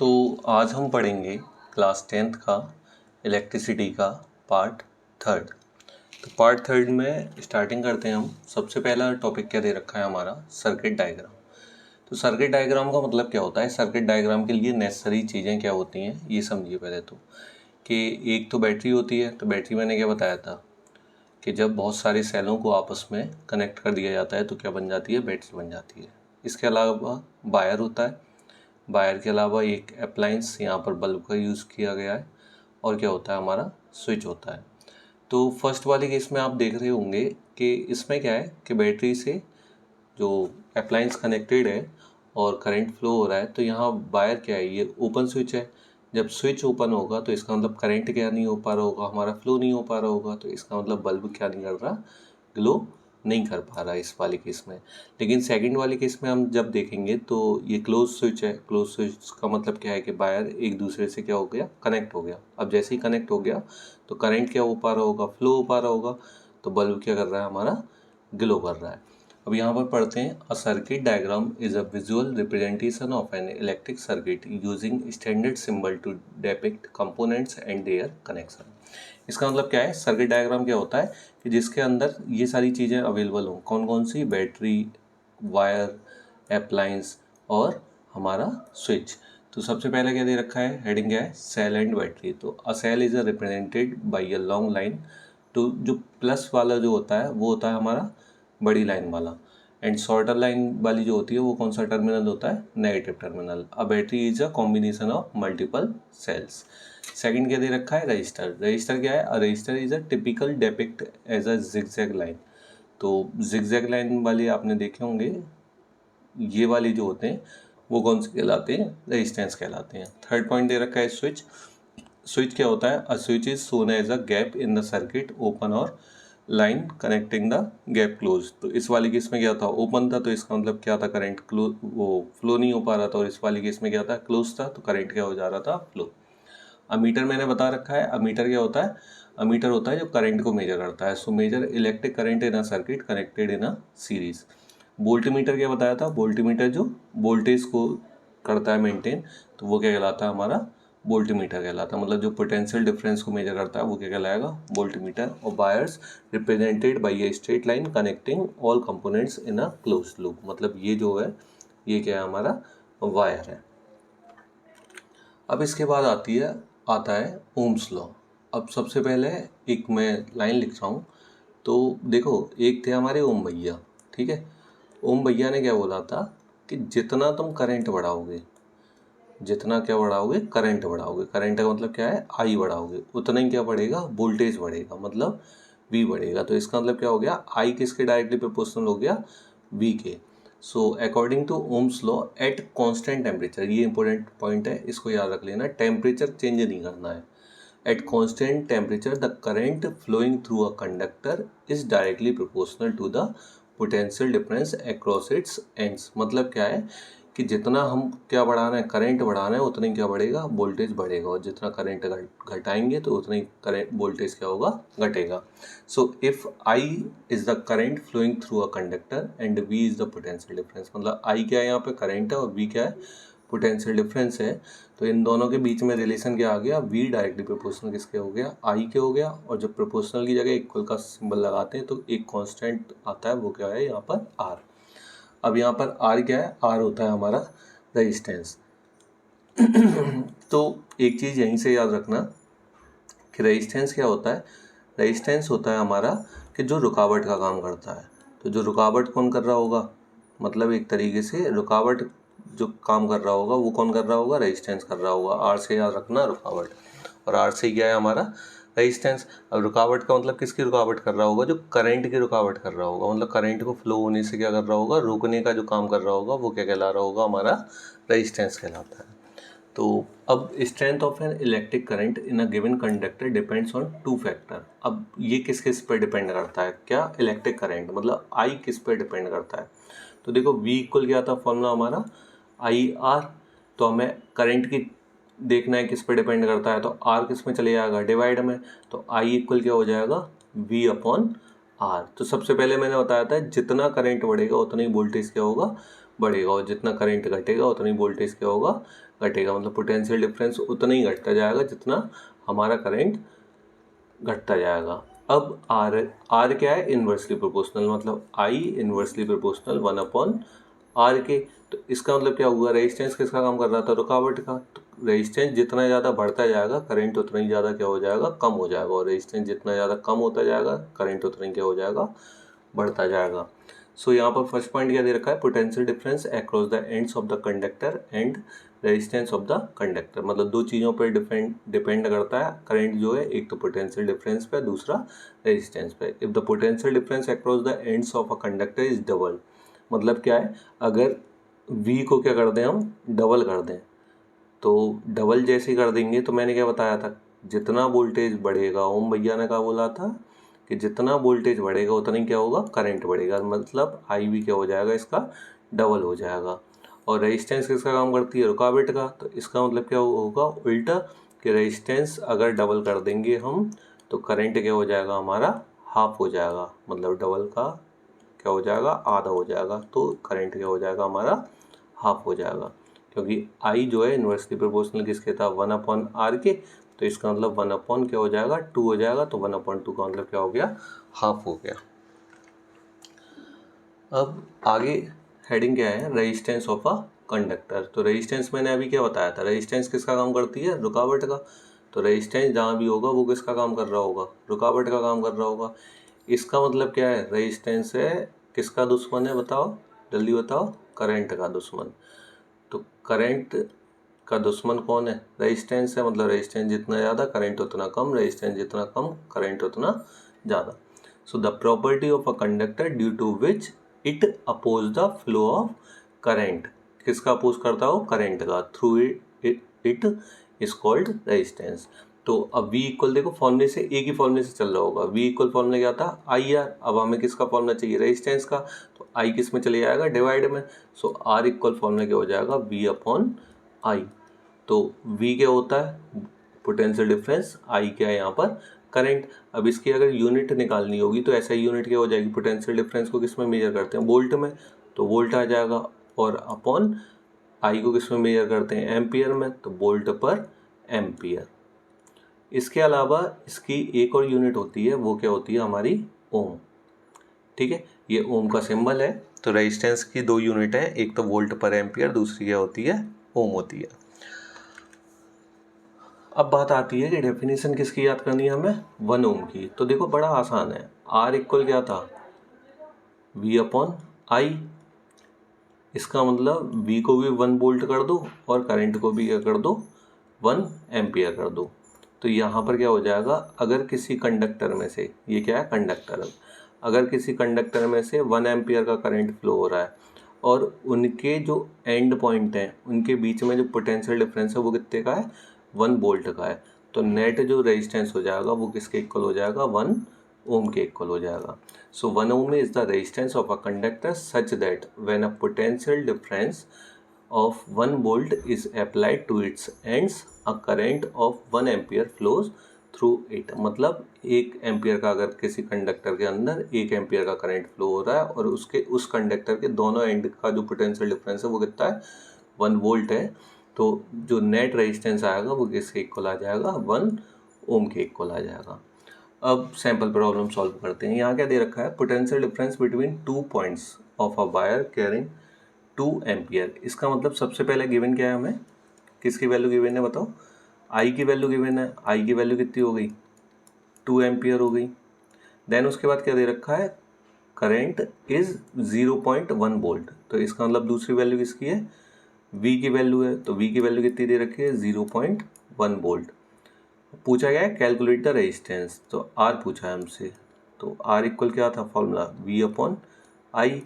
तो आज हम पढ़ेंगे क्लास 10th का इलेक्ट्रिसिटी का पार्ट थर्ड। तो पार्ट थर्ड में स्टार्टिंग करते हैं हम। सबसे पहला टॉपिक क्या दे रखा है हमारा, सर्किट डायग्राम। तो सर्किट डायग्राम का मतलब क्या होता है, सर्किट डायग्राम के लिए नेसेसरी चीज़ें क्या होती हैं ये समझिए पहले तो। कि एक तो बैटरी होती है, तो बैटरी मैंने क्या बताया था कि जब बहुत सारे सेलों को आपस में कनेक्ट कर दिया जाता है तो क्या बन जाती है, बैटरी बन जाती है। इसके अलावा वायर होता है, वायर के अलावा एक अप्लायंस, यहाँ पर बल्ब का यूज़ किया गया है, और क्या होता है हमारा स्विच होता है। तो फर्स्ट वाले केस में आप देख रहे होंगे कि इसमें क्या है कि बैटरी से जो अप्लायंस कनेक्टेड है और करंट फ्लो हो रहा है, तो यहाँ वायर क्या है, ये ओपन स्विच है। जब स्विच ओपन होगा तो इसका मतलब करंट क्या नहीं हो पा रहा होगा, हमारा फ्लो नहीं हो पा रहा होगा, तो इसका मतलब बल्ब क्या नहीं कर रहा, ग्लो नहीं कर पा रहा इस वाले केस में। लेकिन सेकंड वाले केस में हम जब देखेंगे तो ये क्लोज स्विच है। क्लोज स्विच का मतलब क्या है कि वायर एक दूसरे से क्या हो गया, कनेक्ट हो गया। अब जैसे ही कनेक्ट हो गया तो करंट क्या हो पा रहा होगा, फ्लो हो पा रहा होगा, तो बल्ब क्या कर रहा है हमारा, ग्लो कर रहा है। अब यहाँ पर पढ़ते हैं, a circuit diagram is a visual representation of an electric circuit using standard symbol to depict components and their connection. इसका मतलब क्या है, सर्किट डायग्राम क्या होता है कि जिसके अंदर ये सारी चीज़ें अवेलेबल हों। कौन कौन सी, बैटरी, वायर, अप्लायंस और हमारा स्विच। तो सबसे पहले क्या दे रखा है, हेडिंग क्या है, सेल एंड बैटरी। तो a cell is represented by a long line. तो जो प्लस वाला जो होता है वो होता है हमारा बड़ी लाइन वाला, एंड शॉर्टर लाइन वाली जो होती है वो कौन सा टर्मिनल होता है, negative terminal. A battery is a combination of multiple cells. Second क्या दे रखा है, रजिस्टर। रजिस्टर क्या है, a register is a typical depict as a zigzag line. तो जिगजैग लाइन वाले आपने देखे होंगे, ये वाले जो होते हैं वो कौन से कहलाते हैं, रेजिस्टेंस कहलाते हैं। थर्ड पॉइंट दे रखा है स्विच। स्विच क्या होता है, a switch is shown as a gap in the circuit, open और line connecting the gap close. तो इस वाले केस में क्या था, ओपन था, तो इसका मतलब क्या था, करंट क्लोज, वो फ्लो नहीं हो पा रहा था। और इस वाले केस में क्या था, क्लोज था, तो करंट क्या हो जा रहा था, फ्लो। अमीटर मैंने बता रखा है, अमीटर क्या होता है, अमीटर होता है जो करंट को मेजर करता है। So measure electric current in a circuit connected in a series. Voltmeter क्या बताया था, वोल्टमीटर जो वोल्टेज को करता है मेंटेन, तो वो क्या कहलाता है हमारा, वोल्टमीटर कहलाता है। मतलब जो पोटेंशियल डिफरेंस को मेजर करता है वो क्या कहलाएगा, वोल्टमीटर। और wires represented by a straight line connecting all components in a closed loop. मतलब ये जो है ये क्या है हमारा, वायर है। अब इसके बाद आता है ओम्स लॉ। अब सबसे पहले एक मैं लाइन लिख रहा हूँ। तो देखो, एक थे हमारे ओम भैया, ठीक है। ओम भैया ने क्या बोला था कि जितना तुम करंट बढ़ाओगे, जितना क्या बढ़ाओगे, करंट बढ़ाओगे, करंट का मतलब क्या है, आई बढ़ाओगे, उतना ही क्या बढ़ेगा, वोल्टेज बढ़ेगा, मतलब वी बढ़ेगा। तो इसका मतलब क्या हो गया, आई किसके डायरेक्टली प्रोपोर्शनल हो गया, V K. So according to Ohm's law at constant temperature, ये इंपॉर्टेंट पॉइंट है, इसको याद रख लेना, टेम्परेचर चेंज नहीं करना है। At constant temperature the current flowing through a conductor is directly proportional to the potential difference across its ends. मतलब क्या है कि जितना हम क्या बढ़ाना है, करंट बढ़ाना है, उतना ही क्या बढ़ेगा, वोल्टेज बढ़ेगा। और जितना करंट घटाएंगे तो उतना ही करंट वोल्टेज क्या होगा, घटेगा। So if I is the current flowing through a conductor and V is the potential difference. मतलब आई क्या है यहाँ पे, करंट है, और वी क्या है, पोटेंशियल डिफरेंस है। तो इन दोनों के बीच में रिलेशन क्या आ गया, वी डायरेक्टली प्रोपोर्शनल किसके हो गया, आई के हो गया। और जब प्रोपोर्शनल की जगह इक्वल का सिंबल लगाते हैं तो एक कांस्टेंट आता है, वो क्या है यहाँ पर, आर। अब यहाँ पर आर क्या है, आर होता है हमारा रेजिस्टेंस। तो एक चीज़ यहीं से याद रखना कि रेजिस्टेंस क्या होता है, रेजिस्टेंस होता है हमारा कि जो रुकावट का काम करता है। तो जो रुकावट कौन कर रहा होगा, मतलब एक तरीके से रुकावट जो काम कर रहा होगा वो कौन कर रहा होगा, रेजिस्टेंस कर रहा होगा। आर से याद रखना रुकावट, और आर से क्या है हमारा, रेजिस्टेंस। अब रुकावट का मतलब किसकी रुकावट कर रहा होगा, जो करंट की रुकावट कर रहा होगा, मतलब करंट को फ्लो होने से क्या कर रहा होगा, रोकने का जो काम कर रहा होगा, वो क्या कहला रहा होगा, हमारा रेजिस्टेंस कहलाता है। तो अब strength of an electric current in a given conductor depends on two factor. अब ये किस किस पे डिपेंड करता है, क्या, इलेक्ट्रिक करंट, मतलब आई किस पे डिपेंड करता है। तो देखो वी इक्वल क्या था फॉर्मूला हमारा, आई आर। तो हमें करंट की देखना है किस पे डिपेंड करता है, तो आर किस में चले जाएगा, डिवाइड में। तो आई इक्वल क्या हो जाएगा, वी अपॉन आर। तो सबसे पहले मैंने बताया था जितना करंट बढ़ेगा उतना ही वोल्टेज क्या होगा, बढ़ेगा, और जितना करंट घटेगा उतना ही वोल्टेज क्या होगा, घटेगा, मतलब पोटेंशियल डिफरेंस उतना ही घटता जाएगा जितना हमारा करंट घटता जाएगा। अब आर क्या है, इन्वर्सली प्रोपोर्शनल, मतलब आई इन्वर्सली प्रोपोर्शनल 1/r के। तो इसका मतलब क्या हुआ, रेजिस्टेंस किसका काम कर रहा था, रुकावट का। तो रेजिस्टेंस जितना ज़्यादा बढ़ता जाएगा करंट उतना ही ज़्यादा क्या हो जाएगा, कम हो जाएगा, और रेजिस्टेंस जितना ज़्यादा कम होता जाएगा करंट उतना ही क्या हो जाएगा, बढ़ता जाएगा। सो यहाँ पर फर्स्ट पॉइंट क्या दे रखा है, potential difference across the ends of the conductor and resistance of the conductor, मतलब दो चीज़ों पर डिपेंड करता है करंट जो है, एक तो पोटेंशियल डिफरेंस पे, दूसरा रेजिस्टेंस पे। If the potential difference across the ends of a conductor is double, मतलब क्या है, अगर V को क्या कर दें हम, डबल कर दें, तो डबल जैसे ही कर देंगे तो मैंने क्या बताया था, जितना वोल्टेज बढ़ेगा, ओम भैया ने क्या बोला था कि जितना वोल्टेज बढ़ेगा उतना ही क्या होगा, करंट बढ़ेगा, मतलब आई भी क्या हो जाएगा, इसका डबल हो जाएगा। और रेजिस्टेंस किसका काम करती है, रुकावट का। तो इसका मतलब क्या होगा, उल्टा, कि रेजिस्टेंस अगर डबल कर देंगे हम तो करंट क्या हो जाएगा, हमारा हाफ हो जाएगा, मतलब डबल का क्या हो जाएगा, आधा हो जाएगा, तो करंट क्या हो जाएगा, हमारा हाफ हो जाएगा, क्योंकि आई जो है इन्वर्सली प्रोपोर्शनल किसके था, 1/r के। तो इसका मतलब 1 क्या हो जाएगा, 2 हो जाएगा, तो 1/2 का मतलब क्या हो गया, हाफ हो गया। अब आगे हेडिंग क्या है, रेजिस्टेंस ऑफ अ कंडक्टर। तो रेजिस्टेंस मैंने अभी क्या बताया था, रेजिस्टेंस किसका काम करती है, रुकावट का। तो रेजिस्टेंस जहाँ भी होगा वो किसका काम कर रहा होगा, रुकावट का काम कर रहा होगा। इसका मतलब क्या है, रेजिस्टेंस है किसका दुश्मन है, बताओ जल्दी बताओ, करंट का दुश्मन। तो करंट का दुश्मन कौन है, रेजिस्टेंस है, मतलब रेजिस्टेंस जितना ज़्यादा करंट उतना कम, रेजिस्टेंस जितना कम करंट उतना ज़्यादा। So the property of a conductor due to which it oppose the flow of current, किसका अपोज करता हो, करंट का, through it is called resistance. तो अब V इक्वल देखो फॉर्मूले से, एक ही फॉर्मूले से चल रहा होगा, V इक्वल फॉर्मूला क्या था, IR। अब हमें किसका फॉर्मूला चाहिए, रेजिस्टेंस का, तो I किस में चले जाएगा, डिवाइड में। सो R इक्वल फॉर्मूला क्या हो जाएगा, V/I। तो V क्या होता है, पोटेंशियल डिफरेंस, I क्या है यहाँ पर, करंट। अब इसकी अगर यूनिट निकालनी होगी तो ऐसा यूनिट क्या हो जाएगी, पोटेंशियल डिफरेंस को किस में मेजर करते हैं, वोल्ट में, तो वोल्ट आ जाएगा, और अपॉन I को किस में मेजर करते हैं, एम्पियर में, तो वोल्ट पर एम्पियर। इसके अलावा इसकी एक और यूनिट होती है, वो क्या होती है, हमारी ओम। ठीक है, ये ओम का सिंबल है। तो रेजिस्टेंस की दो यूनिट है, एक तो वोल्ट पर एम्पियर, दूसरी क्या होती है, ओम होती है। अब बात आती है कि डेफिनेशन किसकी याद करनी है हमें, 1 ओम की। तो देखो बड़ा आसान है, R इक्वल क्या था, V/I। इसका मतलब V को भी 1 वोल्ट कर दो और करंट को भी क्या कर दो, 1 एम्पियर कर दो। तो यहाँ पर क्या हो जाएगा, अगर किसी कंडक्टर में से, ये क्या है, कंडक्टर, अगर किसी कंडक्टर में से 1 एम्पियर का करंट फ्लो हो रहा है और उनके जो एंड पॉइंट हैं उनके बीच में जो पोटेंशियल डिफरेंस है वो कितने का है, 1 वोल्ट का है, तो नेट जो रेजिस्टेंस हो जाएगा वो किसके इक्वल हो जाएगा, 1 ओम के इक्वल हो जाएगा। So 1 ohm is the resistance of a conductor such that when a potential difference of 1 volt is applied to its ends, a current of 1 ampere flows through it। मतलब 1 एम्पियर का अगर किसी conductor के अंदर 1 ampere का current flow हो रहा है और उसके उस कंडक्टर के दोनों एंड का जो पोटेंशियल डिफरेंस है वो कितना है, 1 वोल्ट है, तो जो नेट रेजिस्टेंस आएगा वो किसके इक्वल आ जाएगा, 1 ओम के इक्वल आ जाएगा। अब सैम्पल प्रॉब्लम सॉल्व करते हैं। यहाँ क्या दे रखा है, potential difference between 2 points of a wire carrying 2 ampere. इसका मतलब सबसे पहले गिवन क्या है, हमें किसकी वैल्यू गिवन है बताओ, आई की वैल्यू गिवन है, आई की वैल्यू कितनी हो गई, 2 एम्पियर हो गई। देन उसके बाद क्या दे रखा है, करंट इज 0.1 वोल्ट। तो इसका मतलब दूसरी वैल्यू किसकी है, V की वैल्यू है, तो V की वैल्यू कितनी दे रखी है, 0.1 वोल्ट। पूछा गया है कैलकुलेट द रेजिस्टेंस, तो R पूछा है हमसे, तो R इक्वल क्या था फॉर्मूला, V/I।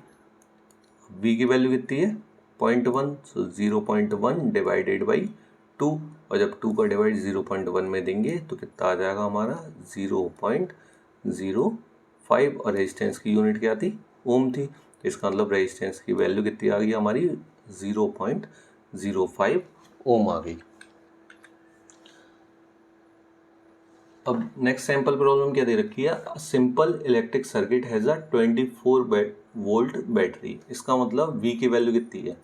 V की वैल्यू कितनी है, 0.1, सो 0.1 डिवाइडेड बाई 2, और जब 2 का डिवाइड 0.1 में देंगे तो कितना आ जाएगा हमारा, 0.05, और रेजिस्टेंस की यूनिट क्या थी, ओम थी। तो इसका मतलब रेजिस्टेंस की वैल्यू कितनी आ गई हमारी, 0.05 ओम आ गई। अब नेक्स्ट सैम्पल प्रॉब्लम क्या दे रखी है, simple electric circuit has a 24 volt battery. इसका मतलब V की वैल्यू कितनी है,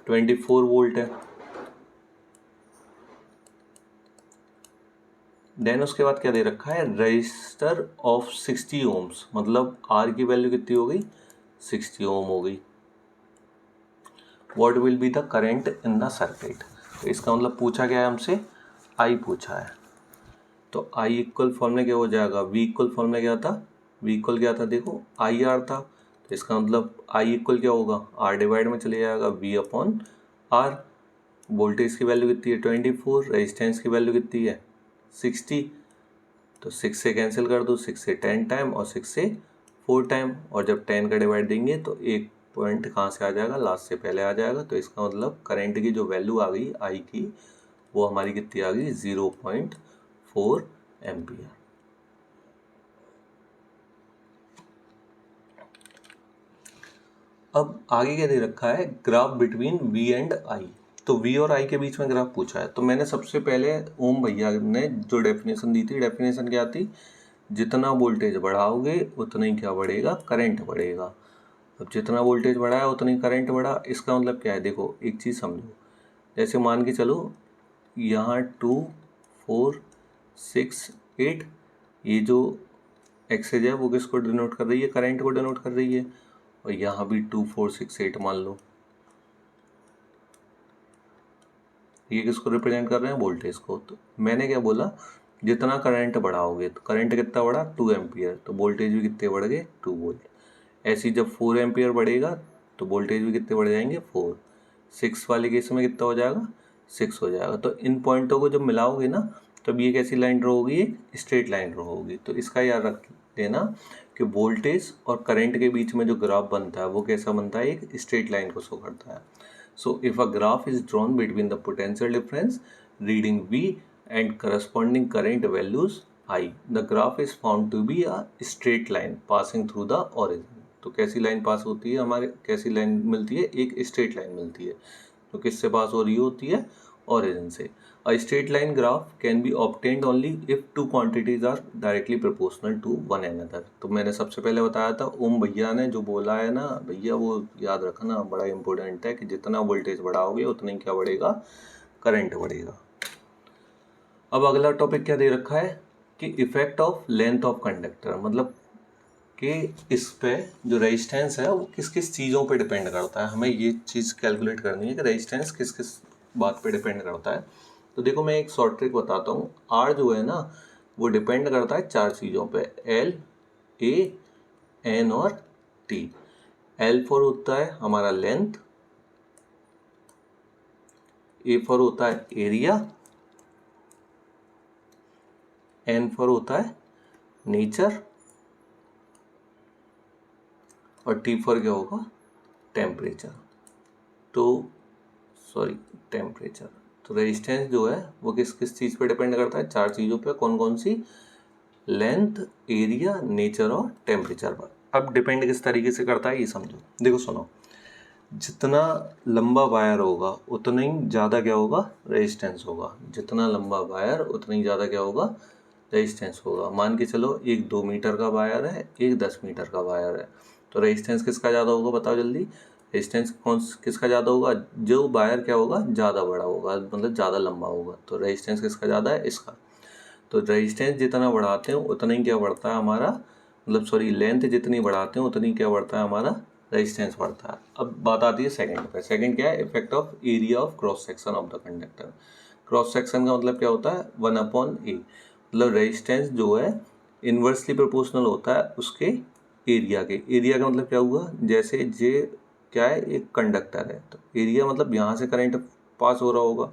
24 वोल्ट है, देन उसके बाद क्या दे रखा है, रजिस्टर ऑफ 60 ओम्स, मतलब आर की वैल्यू कितनी हो गई, 60 ओम हो गई। What will be the current in the circuit, तो इसका मतलब पूछा गया है हमसे, आई पूछा है। तो आई इक्वल फॉर्मूला क्या हो जाएगा, वी इक्वल फॉर्मूला क्या था, वी इक्वल क्या था, देखो आई आर था, तो इसका मतलब आई इक्वल क्या होगा, आर डिवाइड में चले जाएगा, वी अपॉन आर। वोल्टेज की वैल्यू कितनी है 24, रेजिस्टेंस की वैल्यू कितनी है 60, तो 6 से कैंसिल कर दो, 6 से 10 टाइम और 6 से 4 टाइम, और जब 10 का डिवाइड देंगे तो एक पॉइंट कहाँ से आ जाएगा, लास्ट से पहले आ जाएगा। तो इसका मतलब करंट की जो वैल्यू आ गई आई की, वो हमारी कितनी आ गई 0.4 एम्पियर। अब आगे क्या दे रखा है, graph between V and I। तो V और I के बीच में ग्राफ पूछा है। तो मैंने सबसे पहले ओम भैया ने जो डेफिनेशन दी थी, डेफिनेशन क्या थी, जितना वोल्टेज बढ़ाओगे उतना ही क्या बढ़ेगा, करंट बढ़ेगा। अब जितना वोल्टेज बढ़ा है उतना ही करंट बढ़ा, इसका मतलब क्या है, देखो एक चीज़ समझो, जैसे मान के चलो यहाँ 2 4 6 8, ये जो एक्सेज है वो किसको डिनोट कर रही है, करंट को डिनोट कर रही है, और यहाँ भी 2 4 6 8 मान लो, ये किसको रिप्रेजेंट कर रहे हैं, वोल्टेज को। तो मैंने क्या बोला, जितना करंट बढ़ाओगे, तो करंट कितना बढ़ा 2 एम्पियर, तो वोल्टेज भी कितने बढ़ गए 2 वोल्ट। ऐसे ही जब 4 एम्पियर बढ़ेगा तो वोल्टेज भी कितने बढ़ जाएंगे 4। 6 वाले केस में कितना हो जाएगा 6 हो जाएगा। तो इन पॉइंटों को जब मिलाओगे ना, तब ये कैसी लाइन ड्रॉ होगी, एक स्ट्रेट लाइन ड्रॉ होगी। तो इसका याद रख लेना कि वोल्टेज और करंट के बीच में जो ग्राफ बनता है वो कैसा बनता है, एक स्ट्रेट लाइन को शो करता है। So if a graph is drawn between the potential difference reading V and corresponding current values I, the graph is found to be a straight line passing through the origin। तो कैसी line पास होती है हमारे, कैसी line मिलती है, एक straight line मिलती है। तो किससे पास हो रही होती है, origin से। A straight line graph can be obtained only if two quantities are directly proportional to one another। तो मैंने सबसे पहले बताया था, ओम भैया ने जो बोला है ना भैया, वो याद रखना, बड़ा इंपॉर्टेंट है कि जितना वोल्टेज बढ़ाओगे उतना ही क्या बढ़ेगा, करंट बढ़ेगा। अब अगला टॉपिक क्या दे रखा है कि effect of length of conductor, मतलब कि इस पे जो रेजिस्टेंस है वो किस किस चीज़ों पे डिपेंड करता है। हमें ये चीज़ कैलकुलेट करनी है कि रेजिस्टेंस किस किस बात पे डिपेंड करता है। तो देखो मैं एक शॉर्ट ट्रिक बताता हूँ। आर जो है ना वो डिपेंड करता है 4 चीज़ों पे, एल, ए, एन और टी। एल फॉर होता है हमारा लेंथ, ए फॉर होता है एरिया, एन फॉर होता है नेचर, और टी फॉर क्या होगा, टेम्परेचर। तो सॉरी टेम्परेचर। तो रेजिस्टेंस जो है वो किस किस चीज़ पे डिपेंड करता है, 4 चीज़ों पे। कौन कौन सी, लेंथ, एरिया, नेचर और टेम्परेचर पर। अब डिपेंड किस तरीके से करता है ये समझो। देखो सुनो, जितना लंबा वायर होगा उतना ही ज़्यादा क्या होगा, रेजिस्टेंस होगा। जितना लंबा वायर उतना ही ज़्यादा क्या होगा, रेजिस्टेंस होगा। मान के चलो एक 2 मीटर का वायर है, एक 10 मीटर का वायर है, तो रेजिस्टेंस किसका ज़्यादा होगा बताओ जल्दी। रेजिस्टेंस कौन किसका ज़्यादा होगा, जो वायर क्या होगा, ज़्यादा बड़ा होगा, मतलब ज़्यादा लंबा होगा। तो रेजिस्टेंस किसका ज़्यादा है, इसका। तो रेजिस्टेंस जितना बढ़ाते हैं उतना ही क्या बढ़ता है हमारा, मतलब सॉरी लेंथ जितनी बढ़ाते हैं उतनी क्या बढ़ता है हमारा, रेजिस्टेंस बढ़ता है। अब बात आती है सेकंड पे। सेकंड क्या है, effect of area of cross section of the conductor. Cross section का मतलब क्या होता है, 1/A। मतलब रेजिस्टेंस जो है इन्वर्सली प्रोपोर्शनल होता है उसके एरिया के। एरिया का मतलब क्या हुआ, जैसे ये क्या है, एक कंडक्टर है, तो एरिया मतलब यहाँ से करंट पास हो रहा होगा।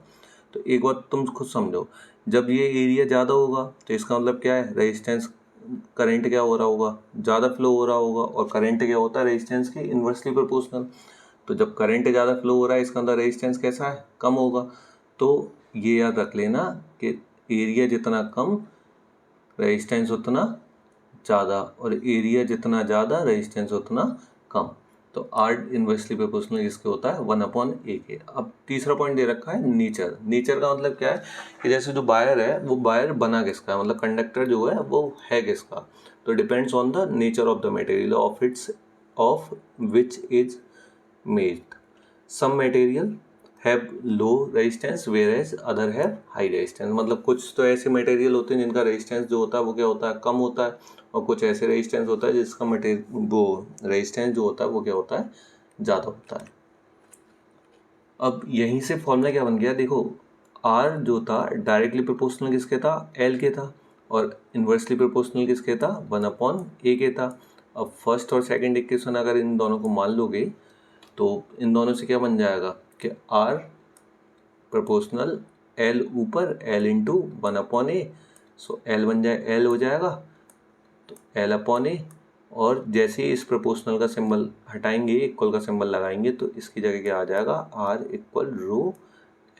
तो एक बात तुम खुद समझो, जब ये एरिया ज़्यादा होगा तो इसका मतलब क्या है, रेजिस्टेंस, करंट क्या हो रहा होगा, ज़्यादा फ्लो हो रहा होगा। और करंट क्या होता है, रेजिस्टेंस के इन्वर्सली प्रोपोर्शनल। तो जब करंट ज़्यादा फ्लो हो रहा है इसका मतलब रेजिस्टेंस कैसा है, कम होगा। तो ये याद रख लेना कि एरिया जितना कम रेजिस्टेंस उतना ज़्यादा, और एरिया जितना ज़्यादा रेजिस्टेंस उतना कम। तो आर इन्वर्सली प्रोपोर्शनल इसके होता है 1/A के। अब तीसरा पॉइंट दे रखा है नेचर। नेचर का मतलब क्या है कि जैसे जो वायर है वो वायर बना किसका है, मतलब कंडक्टर जो है वो है किसका। तो depends on the nature of the material of its of which is made. Some material have low resistance whereas other have high resistance. मतलब कुछ तो ऐसे मटेरियल होते हैं जिनका रेजिस्टेंस जो होता है वो क्या होता है, कम होता है, और कुछ ऐसे रेजिस्टेंस होता है जिसका वो रेजिस्टेंस जो होता है वो क्या होता है, ज़्यादा होता है। अब यहीं से फॉर्मूला क्या बन गया, देखो आर जो था डायरेक्टली प्रोपोर्शनल किसके था, एल के था, और इन्वर्सली प्रोपोर्शनल किसके था, 1/a के था। अब फर्स्ट और सेकंड इक्वेशन अगर इन दोनों को मान लोगे तो इन दोनों से क्या बन जाएगा कि आर प्रोपोर्शनल एल ऊपर L into 1/a, so L बन जाए एल हो जाएगा तो L/a, और जैसे ही इस प्रोपोर्शनल का सिंबल हटाएंगे, इक्वल का सिंबल लगाएंगे, तो इसकी जगह क्या आ जाएगा, R इक्वल रो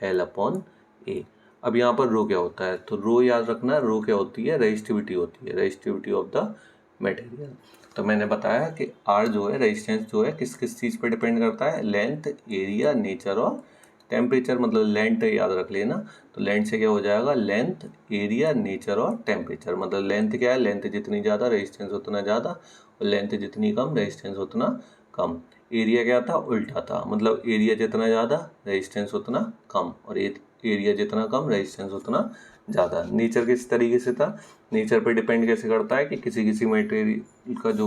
L/a। अब यहाँ पर रो क्या होता है, तो रो याद रखना, रो क्या होती है, रेजिस्टिविटी होती है, रेजिस्टिविटी ऑफ द मटेरियल। तो मैंने बताया कि R जो है रेजिस्टेंस जो है किस किस चीज़ पे डिपेंड करता है, लेंथ, एरिया, नेचर और टेम्परेचर। मतलब लेंथ याद रख लेना, तो लेंथ से क्या हो जाएगा, लेंथ, एरिया, नेचर और टेम्परेचर। मतलब लेंथ क्या है, लेंथ जितनी ज़्यादा रेजिस्टेंस उतना ज़्यादा, और लेंथ जितनी कम रेजिस्टेंस उतना कम। एरिया क्या था, उल्टा था, मतलब एरिया जितना ज़्यादा रेजिस्टेंस उतना कम, और एरिया जितना कम रेजिस्टेंस उतना ज़्यादा। नेचर किस तरीके से था, नेचर पे डिपेंड कैसे करता है कि किसी किसी मटेरियल का जो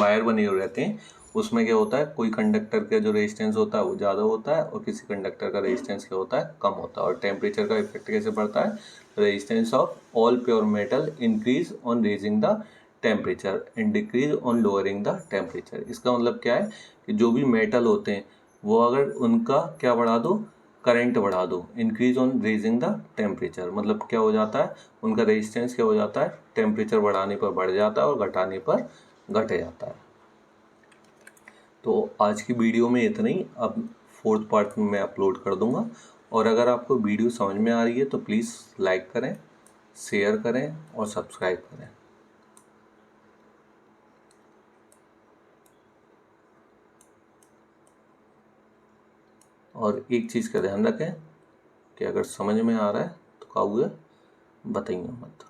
वायर बने हुए रहते हैं उसमें क्या होता है, कोई कंडक्टर का जो रेजिस्टेंस होता है वो ज़्यादा होता है और किसी कंडक्टर का रेजिस्टेंस क्या होता है, कम होता है। और टेम्परेचर का इफेक्ट कैसे पड़ता है, resistance of all pure metal increase on raising the temperature and decrease on lowering the temperature. इसका मतलब क्या है कि जो भी मेटल होते हैं वो अगर उनका क्या बढ़ा दो, करंट बढ़ा दो, increase on raising the temperature, मतलब क्या हो जाता है, उनका रेजिस्टेंस क्या हो जाता है, टेम्परेचर बढ़ाने पर बढ़ जाता है और घटाने पर घट जाता है। तो आज की वीडियो में इतना ही, अब 4th पार्ट में मैं अपलोड कर दूंगा। और अगर आपको वीडियो समझ में आ रही है तो प्लीज़ लाइक करें, शेयर करें और सब्सक्राइब करें। और एक चीज़ का ध्यान रखें कि अगर समझ में आ रहा है तो क्या हुआ, बताइए मत।